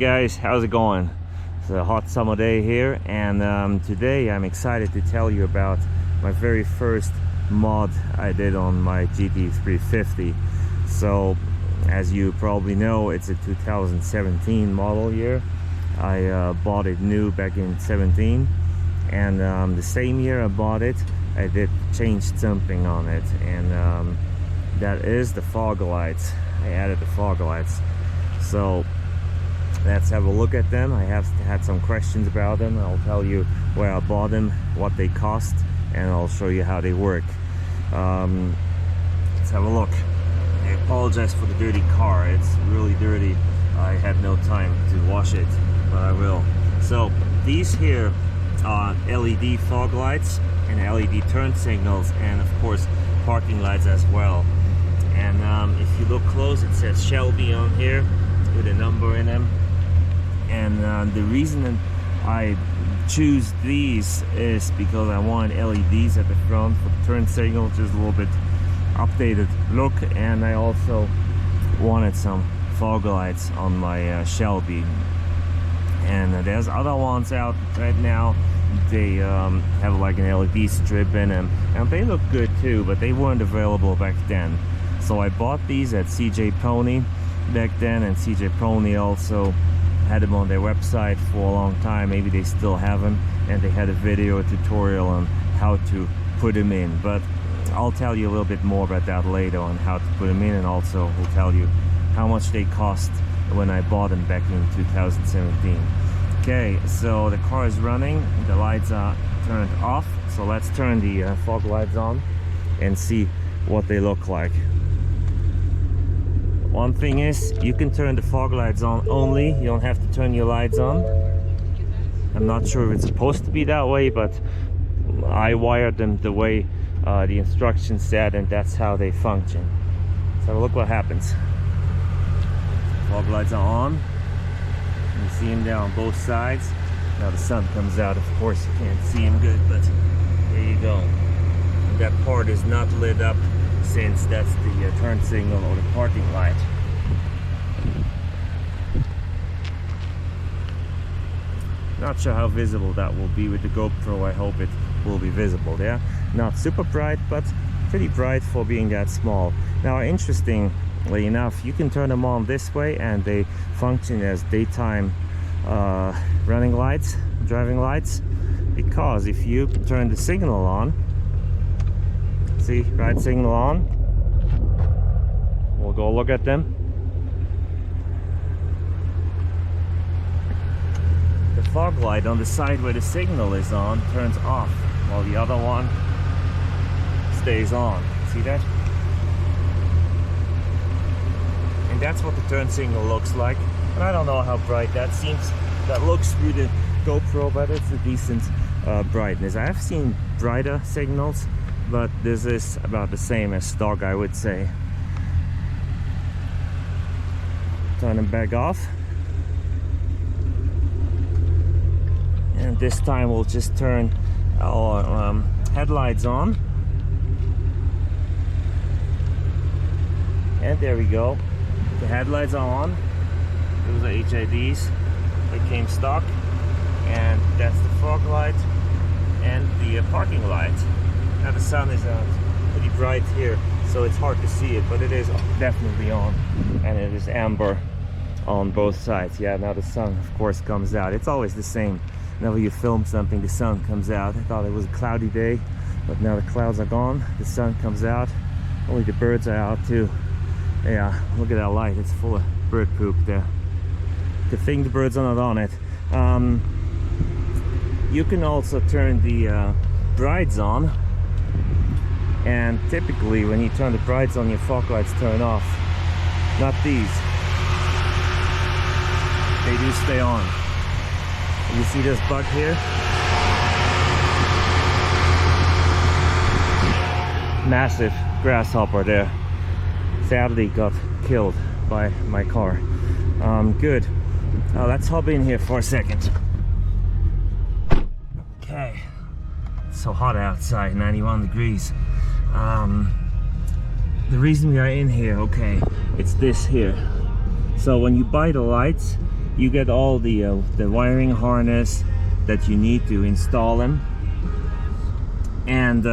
guys, how's it going? It's a hot summer day here, and today I'm excited to tell you about my very first mod I did on my GT350. So as you probably know, it's a 2017 model year. I bought it new back in 17, and the same year I bought it, I did change something on it, and that is the fog lights. I added the fog lights. So let's have a look at them. I have had some questions about them. I'll tell you where I bought them, what they cost, and I'll show you how they work. Let's have a look. I apologize for the dirty car. It's really dirty. I had no time to wash it, but I will. So these here are LED fog lights and LED turn signals, and of course parking lights as well. And if you look close, it says Shelby on here with a number in them. And the reason I choose these is because I want LEDs at the front for the turn signal, just a little bit updated look, and I also wanted some fog lights on my Shelby. And there's other ones out right now. They have like an LED strip in them, and they look good too, but they weren't available back then. So I bought these at CJ Pony back then, and CJ Pony also had them on their website for a long time. Maybe they still have them, and they had a video tutorial on how to put them in, but I'll tell you a little bit more about that later on how to put them in, and also will tell you how much they cost when I bought them back in 2017. Okay, so the car is running, the lights are turned off, so let's turn the fog lights on and see what they look like. One thing is, you can turn the fog lights on only, you don't have to turn your lights on. I'm not sure if it's supposed to be that way, but I wired them the way the instructions said, and that's how they function. So look what happens. Fog lights are on. You see them there on both sides. Now the sun comes out, of course you can't see them good, but there you go. And that part is not lit up, since that's the turn signal or the parking light. Not sure how visible that will be with the GoPro. I hope it will be visible there. Not super bright, but pretty bright for being that small. Now, interestingly enough, you can turn them on this way and they function as daytime running lights, driving lights, because if you turn the signal on, see, right signal on, we'll go look at them. The fog light on the side where the signal is on turns off, while the other one stays on. See that? And that's what the turn signal looks like. And I don't know how bright that seems. That looks through the GoPro, but it's a decent brightness. I have seen brighter signals, but this is about the same as stock, I would say. Turn them back off. And this time we'll just turn our headlights on. And there we go. The headlights are on. Those are HIDs. They came stock. And that's the fog light and the parking light. Now the sun is pretty bright here, so it's hard to see it, but it is definitely on, and it is amber on both sides. Yeah, now the sun of course comes out. It's always the same. Whenever you film something, the sun comes out. I thought it was a cloudy day, but now the clouds are gone, the sun comes out. Only the birds are out too. Yeah, look at that light, it's full of bird poop there. Good thing the birds are not on it. You can also turn the brights on. And typically when you turn the brights on, your fog lights turn off. Not these. They do stay on. You see this bug here? Massive grasshopper there. Sadly got killed by my car. Good. Let's hop in here for a second. Okay. It's so hot outside, 91 degrees. The reason we are in here, okay, it's this here. So when you buy the lights, you get all the wiring harness that you need to install them, and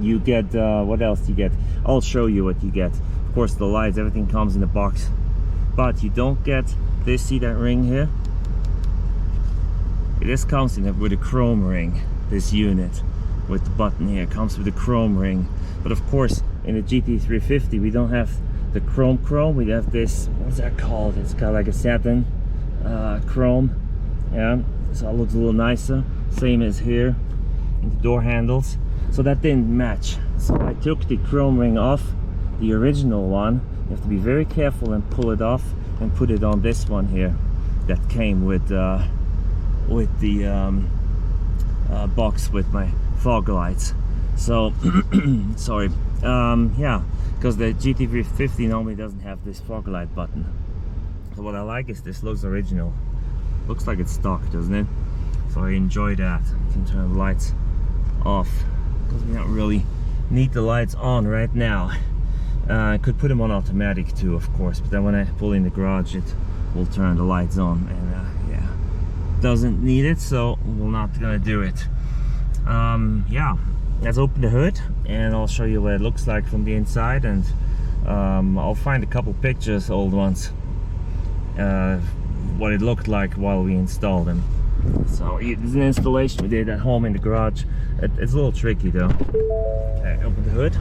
you get what else you get? I'll show you what you get. Of course, the lights, everything comes in a box, but you don't get this. See that ring here? This comes in with a chrome ring. This unit with the button here comes with a chrome ring, but of course in the GT350 we don't have the chrome. We have this, what's that called? It's got like a satin chrome. Yeah, so it looks a little nicer. Same as here in the door handles. So that didn't match, so I took the chrome ring off the original one. You have to be very careful and pull it off and put it on this one here that came with the box with my fog lights. So sorry, yeah, because the GT350 normally doesn't have this fog light button. So what I like is this looks original, looks like it's stock, doesn't it? So I enjoy that. I can turn the lights off because we don't really need the lights on right now. I could put them on automatic too, of course, but then when I pull in the garage it will turn the lights on, and yeah, doesn't need it, so we're not gonna do it. Yeah, let's open the hood and I'll show you what it looks like from the inside, and I'll find a couple pictures, old ones, what it looked like while we installed them. So it's an installation we did at home in the garage. It's a little tricky though. Okay, open the hood.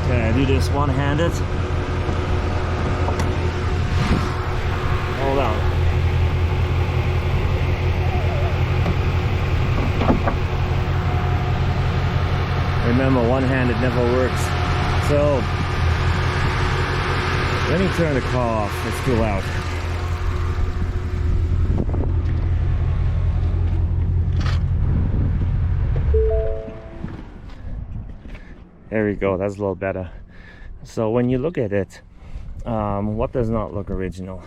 Okay, I do this one-handed. Hold on. Remember, one-handed never works. So let me turn the car off. It's too loud. There we go, that's a little better. So when you look at it, what does not look original?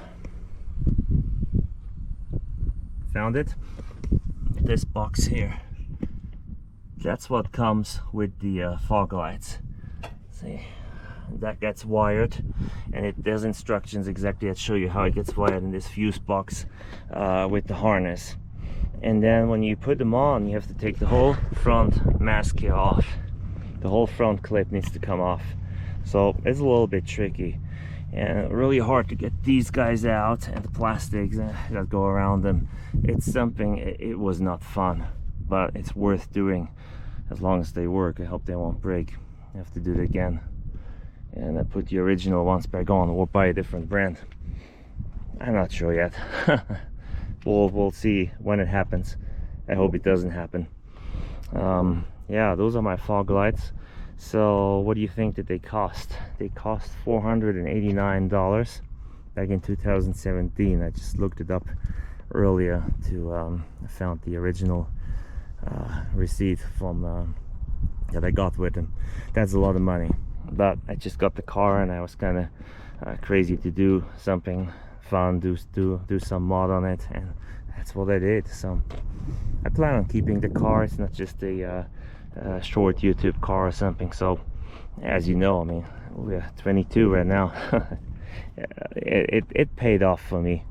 Found it? This box here. That's what comes with the fog lights. See, that gets wired, and there's instructions exactly that show you how it gets wired in this fuse box with the harness. And then when you put them on, you have to take the whole front mask here off. The whole front clip needs to come off, so it's a little bit tricky and really hard to get these guys out, and the plastics that go around them. It's something, it was not fun, but it's worth doing as long as they work. I hope they won't break. I have to do it again, and I put the original ones back on or buy a different brand. I'm not sure yet. We'll see when it happens. I hope it doesn't happen. Yeah, those are my fog lights. So what do you think that they cost? They cost $489 back in 2017. I just looked it up earlier to I found the original receipt from that I got with them. That's a lot of money, but I just got the car and I was kind of crazy to do something fun, do some mod on it, and that's what I did. So I plan on keeping the car. It's not just a short YouTube car or something. So as you know, I mean, we're 22 right now. it paid off for me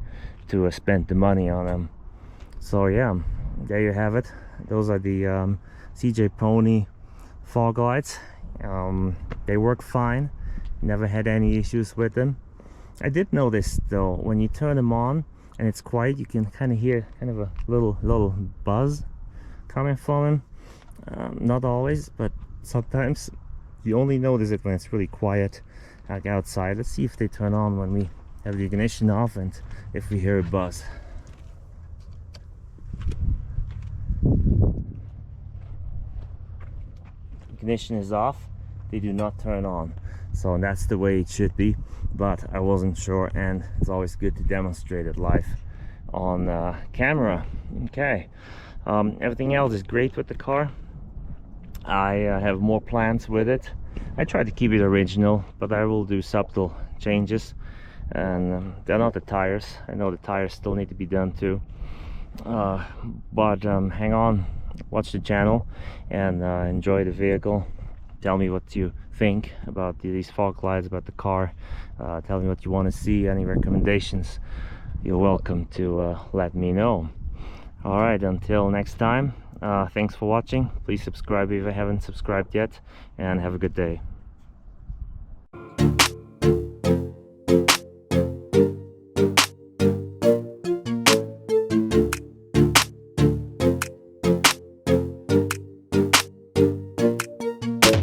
to spend the money on them. So yeah, there you have it. Those are the CJ Pony fog lights. They work fine, never had any issues with them. I did notice though, when you turn them on and it's quiet, you can kind of hear kind of a little buzz coming from them. Not always, but sometimes you only notice it when it's really quiet, like outside. Let's see if they turn on when we have the ignition off and if we hear a buzz. Ignition is off, they do not turn on. So that's the way it should be, but I wasn't sure, and it's always good to demonstrate it live on camera. Okay, everything else is great with the car. I have more plans with it. I try to keep it original, but I will do subtle changes, and they're not the tires. I know the tires still need to be done too, but hang on, watch the channel and enjoy the vehicle. tell me what you think about these fog lights, about the car. Tell me what you want to see, any recommendations. You're welcome to let me know. All right, until next time, thanks for watching. Please subscribe if you haven't subscribed yet, and have a good day.